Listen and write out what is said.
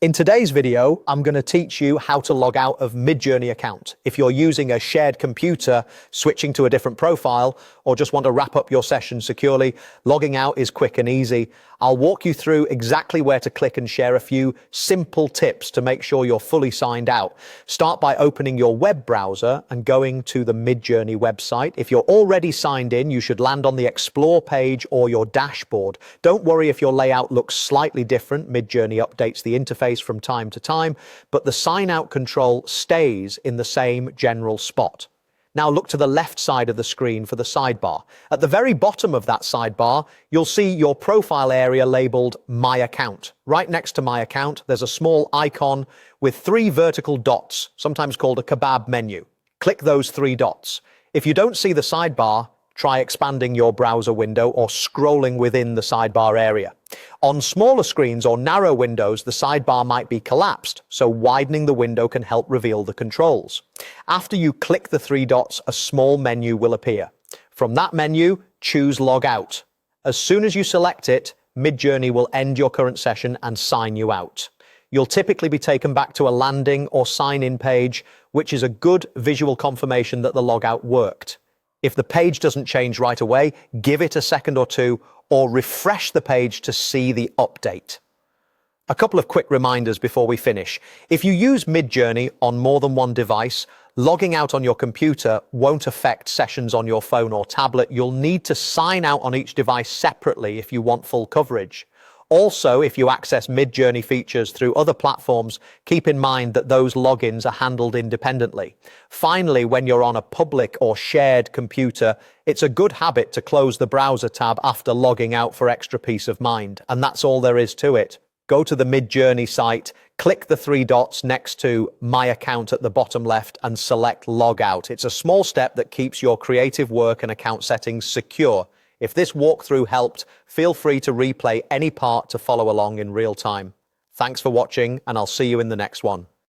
In today's video, I'm going to teach you how to log out of MidJourney account. If you're using a shared computer, switching to a different profile, or just want to wrap up your session securely, logging out is quick and easy. I'll walk you through exactly where to click and share a few simple tips to make sure you're fully signed out. Start by opening your web browser and going to the MidJourney website. If you're already signed in, you should land on the Explore page or your dashboard. Don't worry if your layout looks slightly different. MidJourney updates the interface from time to time, but the sign out control stays in the same general spot. Now look to the left side of the screen for the sidebar. At the very bottom of that sidebar, you'll see your profile area labeled My Account. Right next to My Account, there's a small icon with 3 vertical dots, sometimes called a kebab menu. Click those 3 dots. If you don't see the sidebar, try expanding your browser window or scrolling within the sidebar area. On smaller screens or narrow windows, the sidebar might be collapsed, so widening the window can help reveal the controls. After you click the 3 dots, a small menu will appear. From that menu, choose Log Out. As soon as you select it, MidJourney will end your current session and sign you out. You'll typically be taken back to a landing or sign-in page, which is a good visual confirmation that the logout worked. If the page doesn't change right away, give it a second or two, or refresh the page to see the update. A couple of quick reminders before we finish. If you use MidJourney on more than one device, logging out on your computer won't affect sessions on your phone or tablet. You'll need to sign out on each device separately if you want full coverage. Also, if you access MidJourney features through other platforms, keep in mind that those logins are handled independently. Finally, when you're on a public or shared computer, it's a good habit to close the browser tab after logging out for extra peace of mind. And that's all there is to it. Go to the MidJourney site, click the 3 dots next to My Account at the bottom left and select Log Out. It's a small step that keeps your creative work and account settings secure. If this walkthrough helped, feel free to replay any part to follow along in real time. Thanks for watching, and I'll see you in the next one.